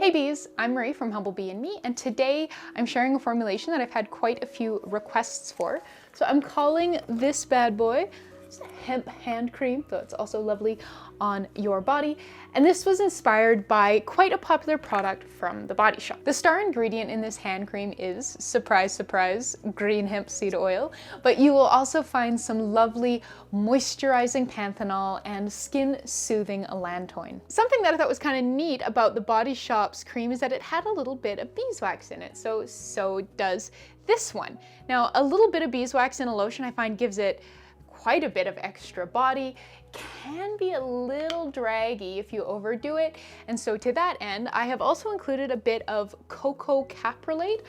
Hey bees, I'm Marie from Humblebee and Me, and today I'm sharing a formulation that I've had quite a few requests for. So I'm calling this bad boy hemp hand cream, so it's also lovely on your body. And this was inspired by quite a popular product from The Body Shop. The star ingredient in this hand cream is, surprise, surprise, green hemp seed oil, but you will also find some lovely moisturizing panthenol and skin soothing allantoin. Something that I thought was kind of neat about The Body Shop's cream is that it had a little bit of beeswax in it. So does this one. Now, a little bit of beeswax in a lotion I find gives it quite a bit of extra body, can be a little draggy if you overdo it. And so to that end, I have also included a bit of Coco Caprylate,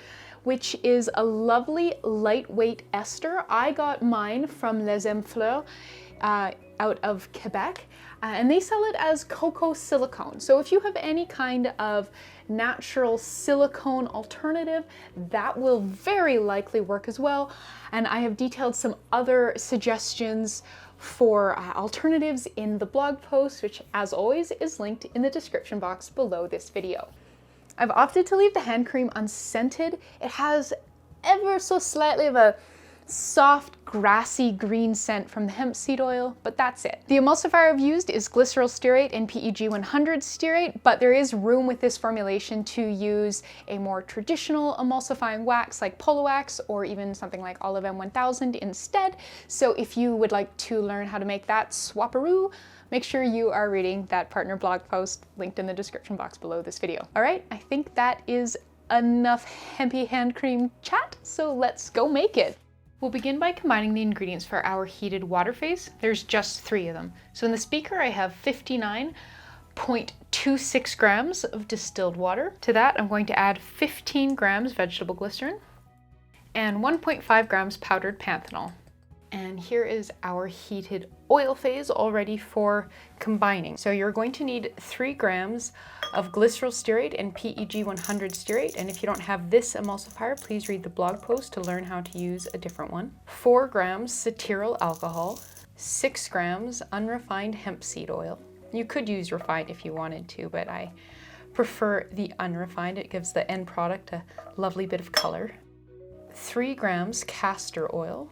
which is a lovely lightweight ester. I got mine from Les Fleurs out of Quebec, and they sell it as cocoa silicone. So if you have any kind of natural silicone alternative, that will very likely work as well. And I have detailed some other suggestions for alternatives in the blog post, which as always is linked in the description box below this video. I've opted to leave the hand cream unscented. It has ever so slightly of a soft, grassy green scent from the hemp seed oil, but that's it. The emulsifier I've used is Glyceryl Stearate and PEG 100 Stearate, but there is room with this formulation to use a more traditional emulsifying wax like Polo Wax or even something like Optiphen 1000 instead. So if you would like to learn how to make that swaparoo, make sure you are reading that partner blog post linked in the description box below this video. All right, I think that is enough hempy hand cream chat, so let's go make it. We'll begin by combining the ingredients for our heated water phase. There's just 3 of them. So in the speaker I have 59.26 grams of distilled water. To that I'm going to add 15 grams vegetable glycerin and 1.5 grams powdered panthenol. And here is our heated oil phase all ready for combining. So you're going to need 3 grams of Glyceryl Stearate and PEG 100 Stearate. And if you don't have this emulsifier, please read the blog post to learn how to use a different one. 4 grams cetearyl alcohol, 6 grams unrefined hemp seed oil. You could use refined if you wanted to, but I prefer the unrefined. It gives the end product a lovely bit of color. 3 grams castor oil,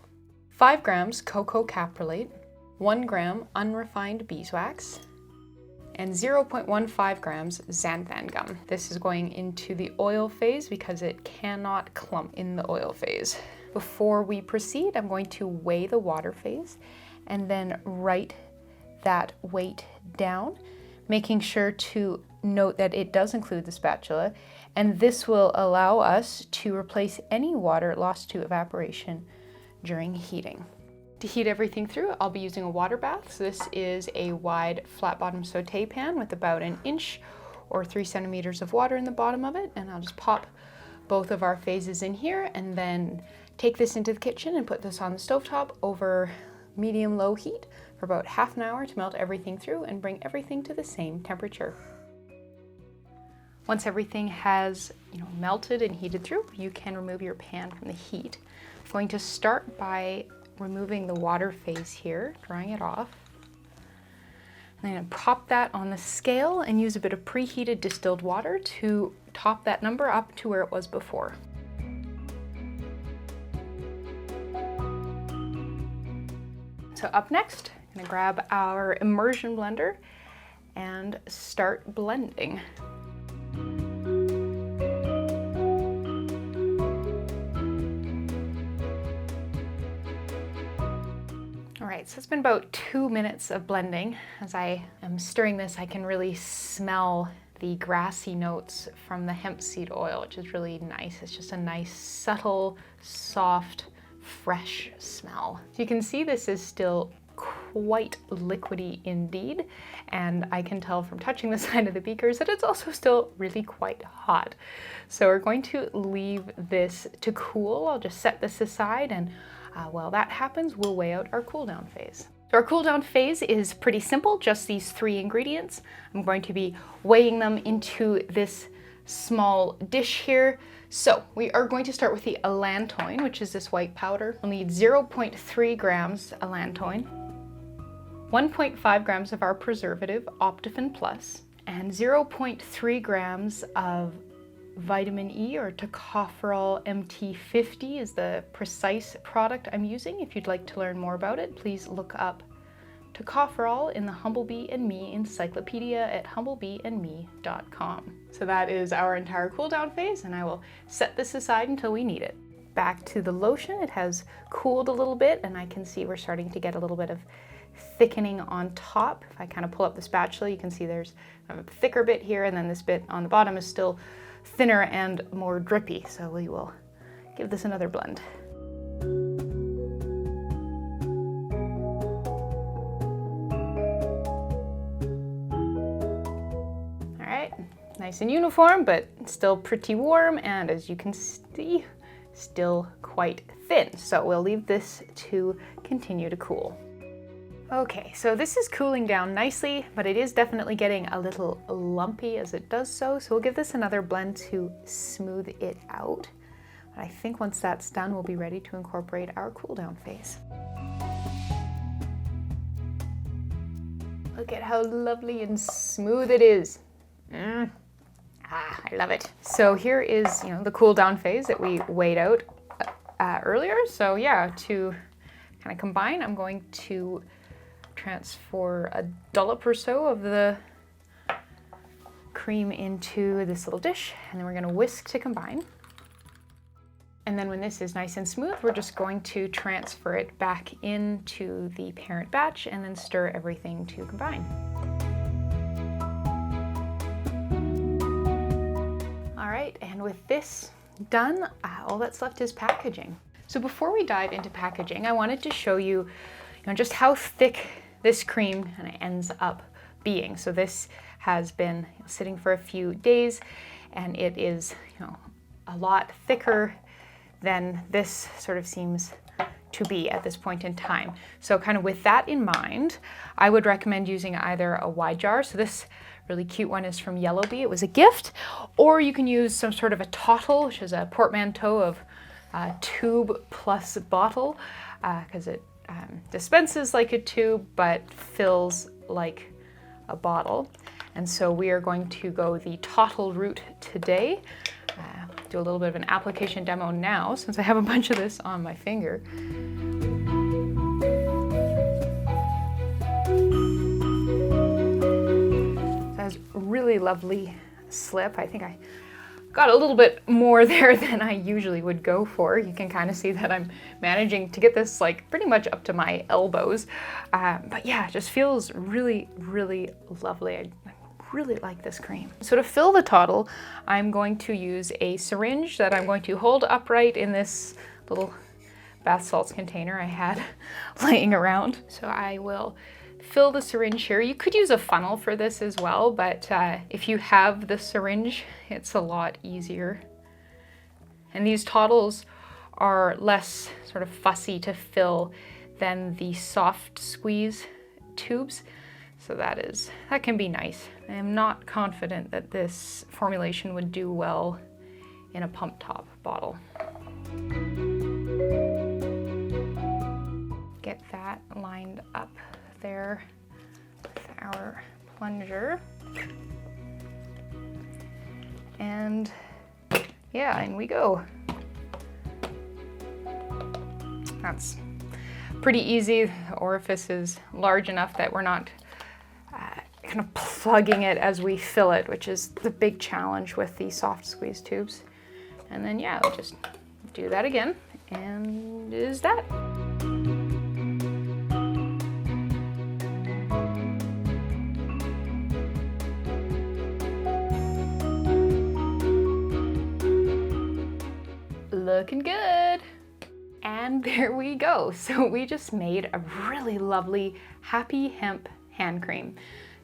5 grams Coco Caprylate, 1 gram unrefined beeswax, and 0.15 grams xanthan gum. This is going into the oil phase because it cannot clump in the oil phase. Before we proceed, I'm going to weigh the water phase and then write that weight down, making sure to note that it does include the spatula, and this will allow us to replace any water lost to evaporation during heating. To heat everything through, I'll be using a water bath. So this is a wide flat bottom saute pan with about 1 inch or 3 centimeters of water in the bottom of it. And I'll just pop both of our phases in here and then take this into the kitchen and put this on the stovetop over medium-low heat for about half an hour to melt everything through and bring everything to the same temperature. Once everything has melted and heated through, you can remove your pan from the heat. I'm going to start by removing the water phase here, drying it off. I'm going to pop that on the scale and use a bit of preheated distilled water to top that number up to where it was before. So up next, I'm going to grab our immersion blender and start blending. All right, so it's been about 2 minutes of blending. As I am stirring this, I can really smell the grassy notes from the hemp seed oil, which is really nice. It's just a nice, subtle, soft, fresh smell. So you can see this is still quite liquidy indeed, and I can tell from touching the side of the beakers that it's also still really quite hot. So we're going to leave this to cool. I'll just set this aside, and while that happens, we'll weigh out our cool down phase. So our cool down phase is pretty simple, just these 3 ingredients. I'm going to be weighing them into this small dish here. So we are going to start with the allantoin, which is this white powder. We'll need 0.3 grams allantoin, 1.5 grams of our preservative, Optiphen Plus, and 0.3 grams of vitamin E, or tocopherol MT50 is the precise product I'm using. If you'd like to learn more about it, please look up tocopherol in the Humblebee and Me encyclopedia at humblebeeandme.com. So that is our entire cool down phase, and I will set this aside until we need it. Back to the lotion. It has cooled a little bit, and I can see we're starting to get a little bit of thickening on top. If I kind of pull up the spatula, you can see there's a thicker bit here, and then this bit on the bottom is still thinner and more drippy. So we will give this another blend. All right, nice and uniform, but still pretty warm, and as you can see, still quite thin. So we'll leave this to continue to cool. Okay, so this is cooling down nicely, but it is definitely getting a little lumpy as it does so. So we'll give this another blend to smooth it out. But I think once that's done, we'll be ready to incorporate our cool down phase. Look at how lovely and smooth it is. I love it. So here is, the cool down phase that we weighed out earlier. So yeah, to kind of combine, I'm going to transfer a dollop or so of the cream into this little dish, and then we're going to whisk to combine. And then when this is nice and smooth, we're just going to transfer it back into the parent batch and then stir everything to combine. All right, and with this done, all that's left is packaging. So before we dive into packaging, I wanted to show you, just how thick this cream kind of ends up being. So this has been sitting for a few days, and it is, a lot thicker than this sort of seems to be at this point in time. So kind of with that in mind, I would recommend using either a wide jar. So this really cute one is from Humblebee. It was a gift. Or you can use some sort of a tottle, which is a portmanteau of tube plus bottle, because it dispenses like a tube but fills like a bottle. And so we are going to go the tottle route today. Do a little bit of an application demo now since I have a bunch of this on my finger. It has really lovely slip. I think I got a little bit more there than I usually would go for. You can kind of see that I'm managing to get this like pretty much up to my elbows. But yeah, it just feels really, really lovely. I really like this cream. So to fill the tottle, I'm going to use a syringe that I'm going to hold upright in this little bath salts container I had laying around. So I will fill the syringe here. You could use a funnel for this as well, but if you have the syringe, it's a lot easier. And these tottles are less sort of fussy to fill than the soft squeeze tubes. So that can be nice. I am not confident that this formulation would do well in a pump top bottle. Get that lined up there with our plunger. And yeah, in we go. That's pretty easy. The orifice is large enough that we're not kind of plugging it as we fill it, which is the big challenge with the soft squeeze tubes. And then yeah, we'll just do that again, and is that. Looking good. And there we go. So we just made a really lovely Happy Hemp hand cream.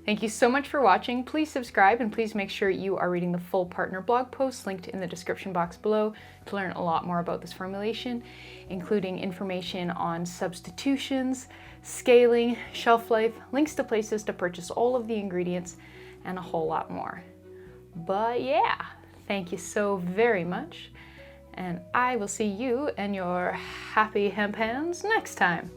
Thank you so much for watching. Please subscribe, and please make sure you are reading the full partner blog post linked in the description box below to learn a lot more about this formulation, including information on substitutions, scaling, shelf life, links to places to purchase all of the ingredients, and a whole lot more. But yeah, thank you so very much, and I will see you and your happy hemp hands next time.